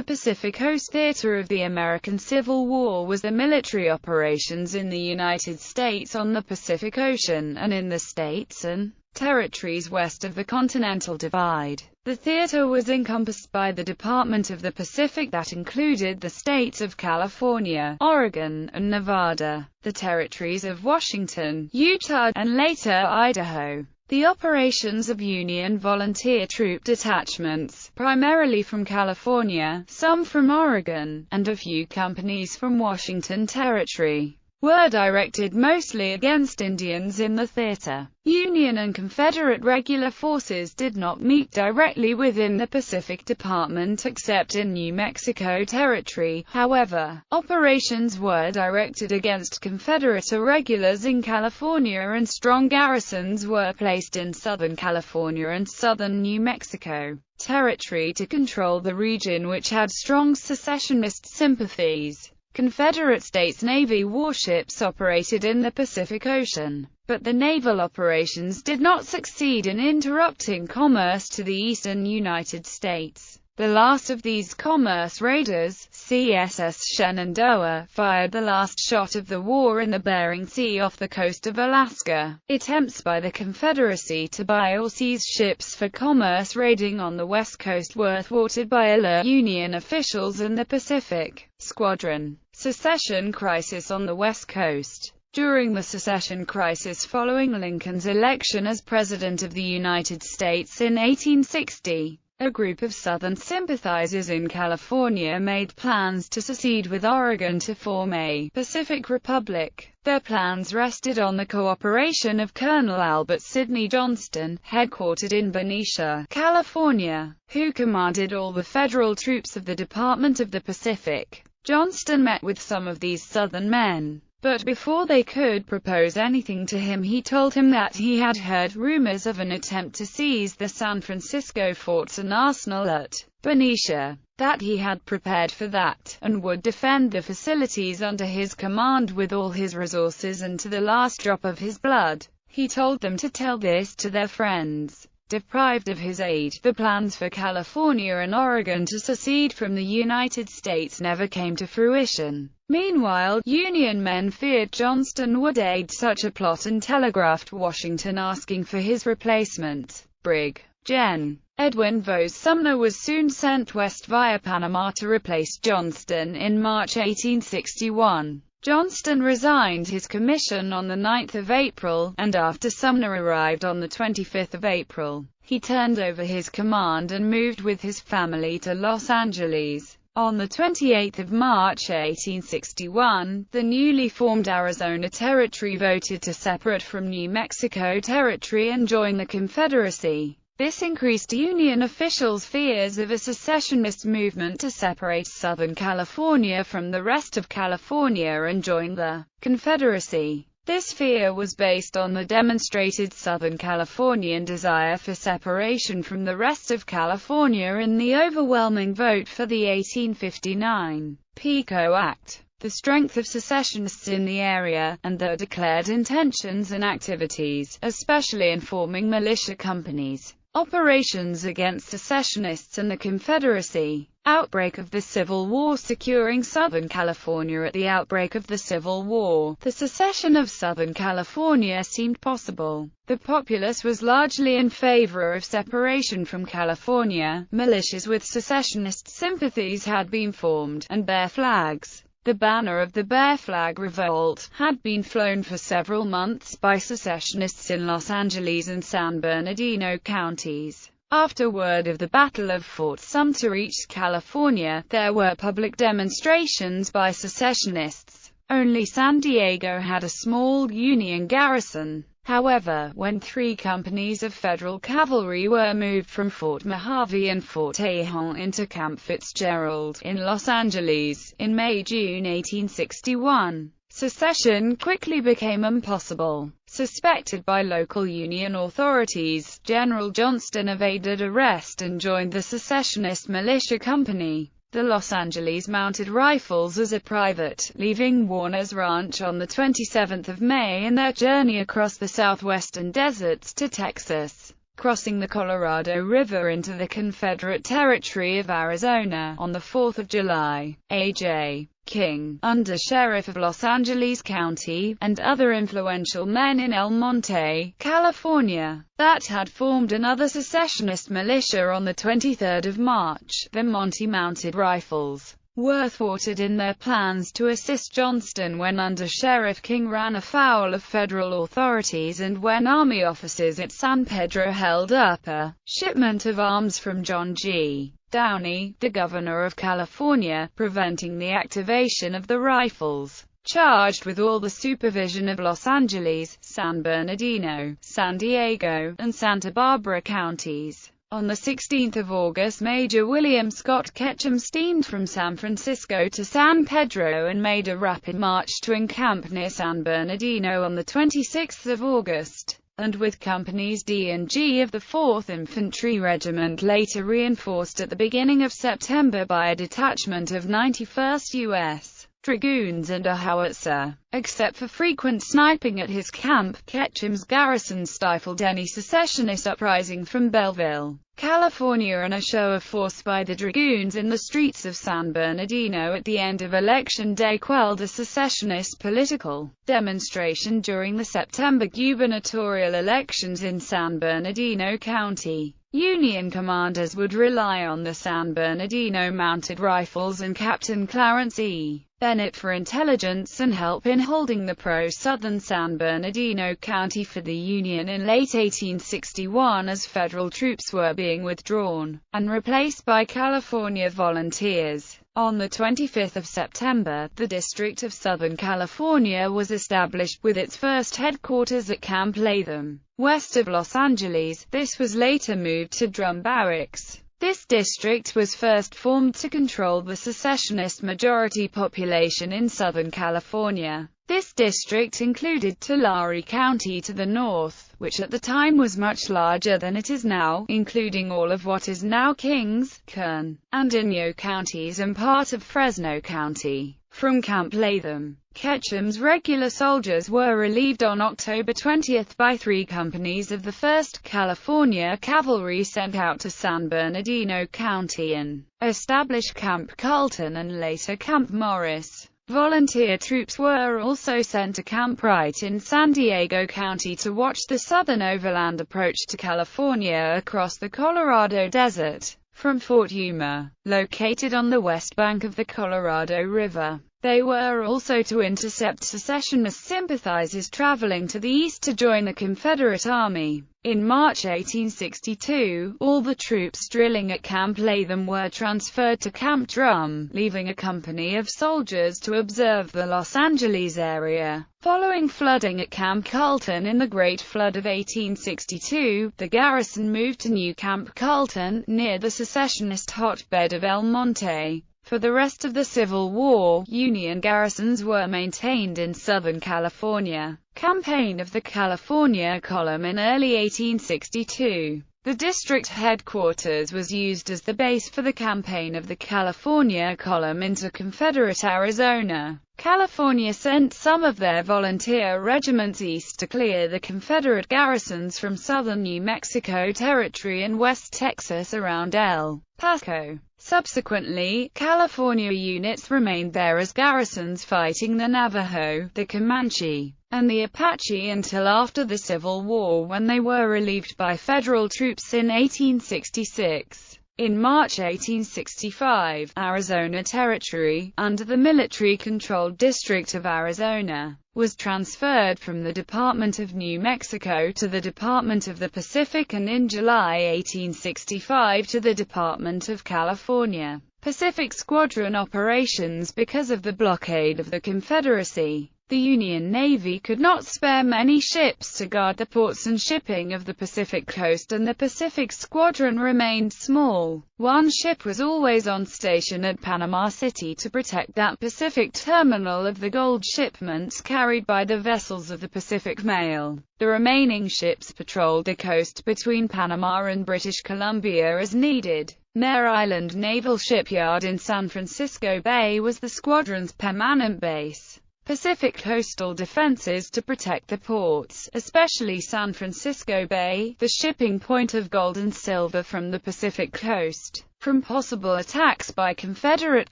The Pacific Coast theater of the American Civil War was the military operations in the United States on the Pacific Ocean, and in the states and territories west of the Continental Divide. The theater was encompassed by the Department of the Pacific that included the states of California, Oregon, and Nevada, the territories of Washington, Utah, and later Idaho. The operations of Union volunteer troop detachments, primarily from California, some from Oregon, and a few companies from Washington Territory, were directed mostly against Indians in the theater. Union and Confederate regular forces did not meet directly within the Pacific Department except in New Mexico Territory. However, operations were directed against Confederate irregulars in California, and strong garrisons were placed in Southern California and southern New Mexico Territory to control the region, which had strong secessionist sympathies. Confederate States Navy warships operated in the Pacific Ocean, but the naval operations did not succeed in interrupting commerce to the eastern United States. The last of these commerce raiders, CSS Shenandoah, fired the last shot of the war in the Bering Sea off the coast of Alaska. Attempts by the Confederacy to buy or seize ships for commerce raiding on the West Coast were thwarted by alert Union officials in the Pacific Squadron. Secession crisis on the West Coast. During the secession crisis following Lincoln's election as President of the United States in 1860, a group of Southern sympathizers in California made plans to secede with Oregon to form a Pacific Republic. Their plans rested on the cooperation of Colonel Albert Sidney Johnston, headquartered in Benicia, California, who commanded all the federal troops of the Department of the Pacific. Johnston met with some of these Southern men, but before they could propose anything to him, he told him that he had heard rumors of an attempt to seize the San Francisco forts and arsenal at Benicia, that he had prepared for that, and would defend the facilities under his command with all his resources and to the last drop of his blood. He told them to tell this to their friends. Deprived of his aid, the plans for California and Oregon to secede from the United States never came to fruition. Meanwhile, Union men feared Johnston would aid such a plot and telegraphed Washington asking for his replacement. Brig. Gen. Edwin Vos Sumner was soon sent west via Panama to replace Johnston in March 1861. Johnston resigned his commission on the 9th of April, and after Sumner arrived on the 25th of April, he turned over his command and moved with his family to Los Angeles. On the 28th of March 1861, the newly formed Arizona Territory voted to separate from New Mexico Territory and join the Confederacy. This increased Union officials' fears of a secessionist movement to separate Southern California from the rest of California and join the Confederacy. This fear was based on the demonstrated Southern Californian desire for separation from the rest of California in the overwhelming vote for the 1859 PICO Act, the strength of secessionists in the area, and their declared intentions and activities, especially in forming militia companies. Operations against secessionists and the Confederacy. Outbreak of the Civil War. Securing Southern California. At the outbreak of the Civil War, the secession of Southern California seemed possible. The populace was largely in favor of separation from California. Militias with secessionist sympathies had been formed, and bear flags. The banner of the Bear Flag Revolt had been flown for several months by secessionists in Los Angeles and San Bernardino counties. After word of the Battle of Fort Sumter reached California, there were public demonstrations by secessionists. Only San Diego had a small Union garrison. However, when 3 companies of federal cavalry were moved from Fort Mojave and Fort Tejon into Camp Fitzgerald in Los Angeles in May-June 1861, secession quickly became impossible. Suspected by local Union authorities, General Johnston evaded arrest and joined the secessionist militia company, the Los Angeles Mounted Rifles, as a private, leaving Warner's Ranch on the 27th of May in their journey across the southwestern deserts to Texas. crossing the Colorado River into the Confederate territory of Arizona. On the 4th of July, A.J. King, Under-Sheriff of Los Angeles County, and other influential men in El Monte, California, that had formed another secessionist militia on the 23rd of March, the Monte Mounted Rifles, were thwarted in their plans to assist Johnston when Under-Sheriff King ran afoul of federal authorities and when Army officers at San Pedro held up a shipment of arms from John G. Downey, the governor of California, preventing the activation of the rifles. Charged with all the supervision of Los Angeles, San Bernardino, San Diego, and Santa Barbara counties. On the 16th of August, Major William Scott Ketchum steamed from San Francisco to San Pedro and made a rapid march to encamp near San Bernardino on the 26th of August, and with Companies D and G of the 4th Infantry Regiment later reinforced at the beginning of September by a detachment of 91st U.S. Dragoons and a howitzer. Except for frequent sniping at his camp, Ketchum's garrison stifled any secessionist uprising from Belleville, California, and a show of force by the Dragoons in the streets of San Bernardino at the end of Election Day quelled a secessionist political demonstration during the September gubernatorial elections in San Bernardino County. Union commanders would rely on the San Bernardino Mounted Rifles and Captain Clarence E. Bennett for intelligence and help in holding the pro-Southern San Bernardino County for the Union in late 1861 as federal troops were being withdrawn and replaced by California volunteers. On the 25th of September, the District of Southern California was established, with its first headquarters at Camp Latham, west of Los Angeles. This was later moved to Drum Barracks. This district was first formed to control the secessionist majority population in Southern California. This district included Tulare County to the north, which at the time was much larger than it is now, including all of what is now Kings, Kern, and Inyo counties and part of Fresno County. From Camp Latham, Ketchum's regular soldiers were relieved on October 20 by 3 companies of the 1st California Cavalry sent out to San Bernardino County and established Camp Carlton and later Camp Morris. Volunteer troops were also sent to Camp Wright in San Diego County to watch the southern overland approach to California across the Colorado Desert from Fort Yuma, located on the west bank of the Colorado River. They were also to intercept secessionist sympathizers traveling to the east to join the Confederate Army. In March 1862, all the troops drilling at Camp Latham were transferred to Camp Drum, leaving a company of soldiers to observe the Los Angeles area. Following flooding at Camp Carlton in the Great Flood of 1862, the garrison moved to New Camp Carlton, near the secessionist hotbed of El Monte. For the rest of the Civil War, Union garrisons were maintained in Southern California. Campaign of the California Column in early 1862. The district headquarters was used as the base for the campaign of the California Column into Confederate Arizona. California sent some of their volunteer regiments east to clear the Confederate garrisons from southern New Mexico Territory and West Texas around El Paso. Subsequently, California units remained there as garrisons fighting the Navajo, the Comanche, and the Apache until after the Civil War, when they were relieved by federal troops in 1866. In March 1865, Arizona Territory, under the military-controlled District of Arizona, was transferred from the Department of New Mexico to the Department of the Pacific and in July 1865 to the Department of California Pacific Squadron operations because of the blockade of the Confederacy. The Union Navy could not spare many ships to guard the ports and shipping of the Pacific coast, and the Pacific Squadron remained small. One ship was always on station at Panama City to protect that Pacific terminal of the gold shipments carried by the vessels of the Pacific Mail. The remaining ships patrolled the coast between Panama and British Columbia as needed. Mare Island Naval Shipyard in San Francisco Bay was the squadron's permanent base. Pacific coastal defenses to protect the ports, especially San Francisco Bay, the shipping point of gold and silver from the Pacific coast, from possible attacks by Confederate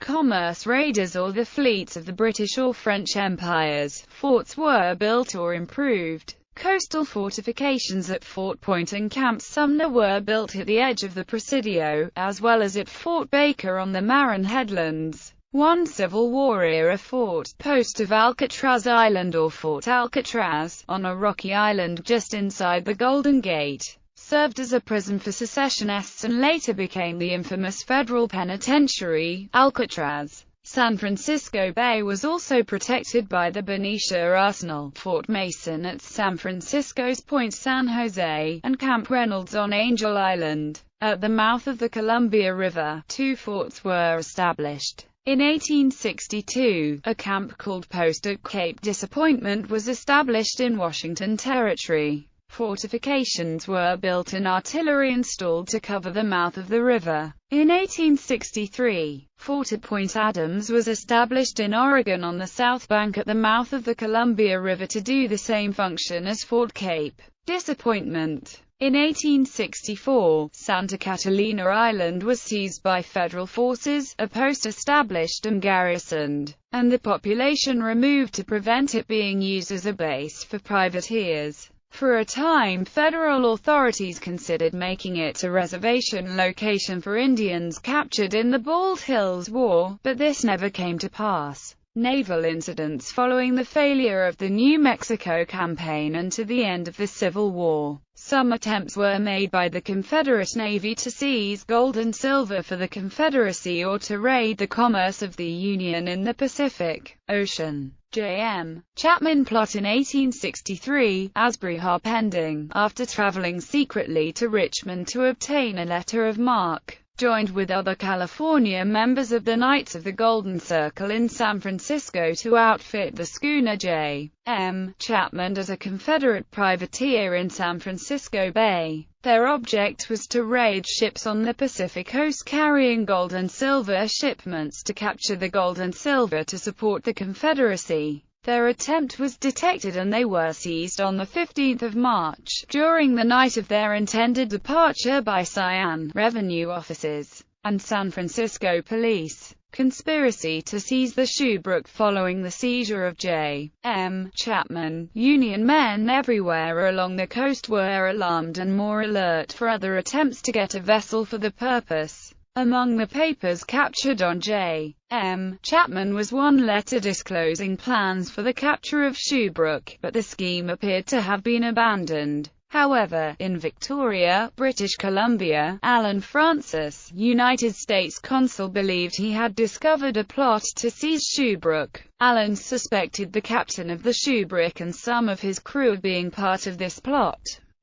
commerce raiders or the fleets of the British or French empires. Forts were built or improved. Coastal fortifications at Fort Point and Camp Sumner were built at the edge of the Presidio, as well as at Fort Baker on the Mare headlands. One Civil War-era fort, post of Alcatraz Island or Fort Alcatraz, on a rocky island just inside the Golden Gate, served as a prison for secessionists and later became the infamous federal penitentiary, Alcatraz. San Francisco Bay was also protected by the Benicia Arsenal, Fort Mason at San Francisco's Point San Jose, and Camp Reynolds on Angel Island. At the mouth of the Columbia River, two forts were established. In 1862, a camp called Post at Cape Disappointment was established in Washington Territory. Fortifications were built and artillery installed to cover the mouth of the river. In 1863, Fort at Point Adams was established in Oregon on the south bank at the mouth of the Columbia River to do the same function as Fort Cape Disappointment. In 1864, Santa Catalina Island was seized by federal forces, a post established and garrisoned, and the population removed to prevent it being used as a base for privateers. For a time, federal authorities considered making it a reservation location for Indians captured in the Bald Hills War, but this never came to pass. Naval incidents following the failure of the New Mexico campaign and to the end of the Civil War. Some attempts were made by the Confederate Navy to seize gold and silver for the Confederacy or to raid the commerce of the Union in the Pacific Ocean. J.M. Chapman Plot in 1863, Asbury Harpending, after traveling secretly to Richmond to obtain a letter of marque, joined with other California members of the Knights of the Golden Circle in San Francisco to outfit the schooner J.M. Chapman as a Confederate privateer in San Francisco Bay. Their object was to raid ships on the Pacific coast carrying gold and silver shipments to capture the gold and silver to support the Confederacy. Their attempt was detected and they were seized on the 15th of March, during the night of their intended departure by Cyan revenue officers and San Francisco police. Conspiracy to seize the Shoebrook. Following the seizure of J.M. Chapman, Union men everywhere along the coast were alarmed and more alert for other attempts to get a vessel for the purpose. Among the papers captured on J.M. Chapman was one letter disclosing plans for the capture of Shoebrook, but the scheme appeared to have been abandoned. However, in Victoria, British Columbia, Allen Francis, United States consul, believed he had discovered a plot to seize Shoebrook. Allen suspected the captain of the Shoebrook and some of his crew of being part of this plot.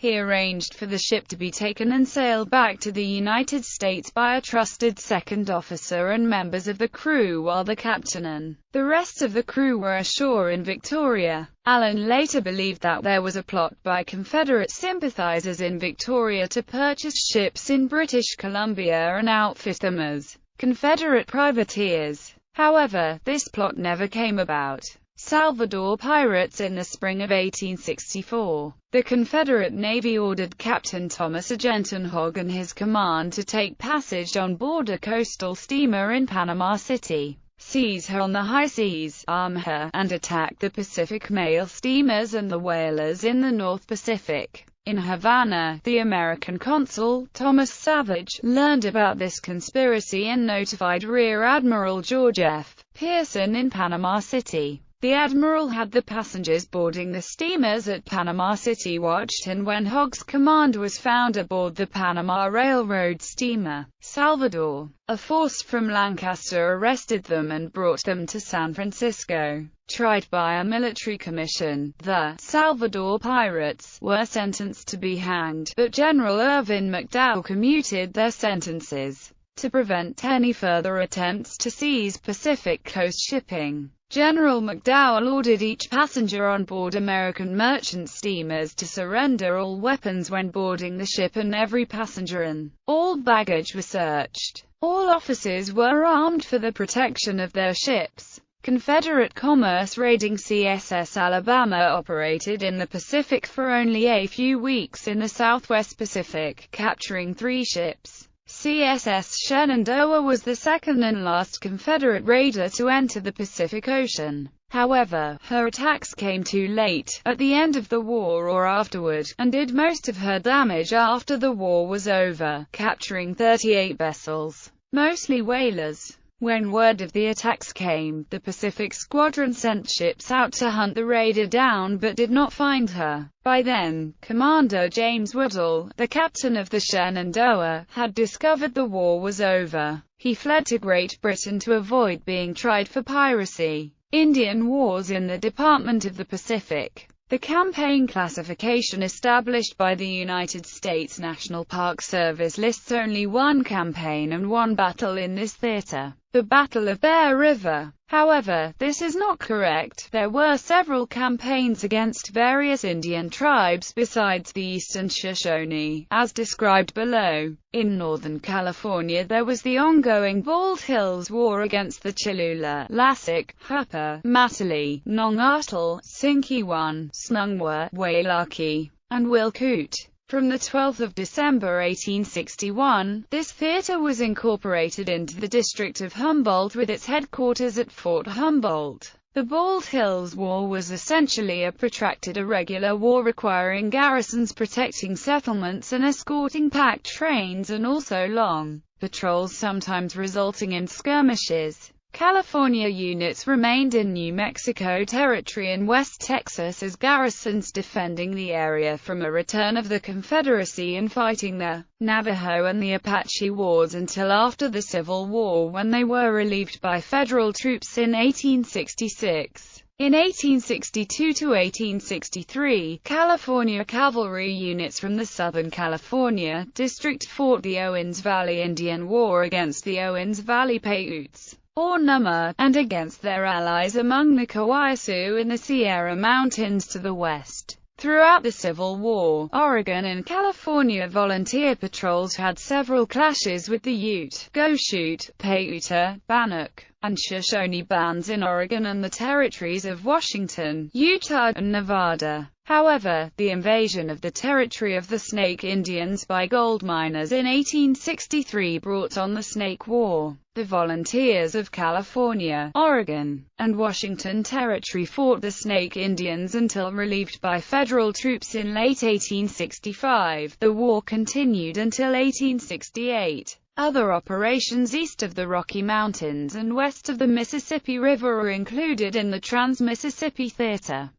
He arranged for the ship to be taken and sailed back to the United States by a trusted second officer and members of the crew, while the captain and the rest of the crew were ashore in Victoria. Allen later believed that there was a plot by Confederate sympathizers in Victoria to purchase ships in British Columbia and outfit them as Confederate privateers. However, this plot never came about. Salvador pirates. In the spring of 1864, the Confederate Navy ordered Captain Thomas Agenton and his command to take passage on board a coastal steamer in Panama City, seize her on the high seas, arm her, and attack the Pacific mail steamers and the whalers in the North Pacific. In Havana, the American consul, Thomas Savage, learned about this conspiracy and notified Rear Admiral George F. Pearson in Panama City. The admiral had the passengers boarding the steamers at Panama City watched, and when Hogg's command was found aboard the Panama Railroad steamer Salvador, a force from Lancaster arrested them and brought them to San Francisco. Tried by a military commission, the Salvador pirates were sentenced to be hanged, but General Irvin McDowell commuted their sentences to prevent any further attempts to seize Pacific coast shipping. General McDowell ordered each passenger on board American merchant steamers to surrender all weapons when boarding the ship, and every passenger and all baggage was searched. All officers were armed for the protection of their ships. Confederate commerce raiding CSS Alabama operated in the Pacific for only a few weeks in the Southwest Pacific, capturing 3 ships. CSS Shenandoah was the second and last Confederate raider to enter the Pacific Ocean. However, her attacks came too late, at the end of the war or afterward, and did most of her damage after the war was over, capturing 38 vessels, mostly whalers. When word of the attacks came, the Pacific Squadron sent ships out to hunt the raider down but did not find her. By then, Commander James Woodall, the captain of the Shenandoah, had discovered the war was over. He fled to Great Britain to avoid being tried for piracy. Indian Wars in the Department of the Pacific. The campaign classification established by the United States National Park Service lists only one campaign and one battle in this theater, the Battle of Bear River. However, this is not correct. There were several campaigns against various Indian tribes besides the Eastern Shoshone, as described below. In Northern California there was the ongoing Bald Hills War against the Chilula, Lasik, Hapa, Matali, Nongatl, Sinkiwan, Snungwa, Wailaki, and Wilcoot. From the 12th of December 1861, this theater was incorporated into the District of Humboldt with its headquarters at Fort Humboldt. The Bald Hills War was essentially a protracted irregular war requiring garrisons protecting settlements and escorting packed trains and also long patrols, sometimes resulting in skirmishes. California units remained in New Mexico Territory and West Texas as garrisons defending the area from a return of the Confederacy and fighting the Navajo and the Apache Wars until after the Civil War, when they were relieved by federal troops in 1866. In 1862 to 1863, California cavalry units from the Southern California District fought the Owens Valley Indian War against the Owens Valley Paiutes, or Numa, and against their allies among the Cowaisu in the Sierra Mountains to the west. Throughout the Civil War, Oregon and California volunteer patrols had several clashes with the Ute, Goshute, Paiute, Bannock, and Shoshone bands in Oregon and the territories of Washington, Utah, and Nevada. However, the invasion of the territory of the Snake Indians by gold miners in 1863 brought on the Snake War. The volunteers of California, Oregon, and Washington Territory fought the Snake Indians until relieved by federal troops in late 1865. The war continued until 1868. Other operations east of the Rocky Mountains and west of the Mississippi River are included in the Trans-Mississippi Theater.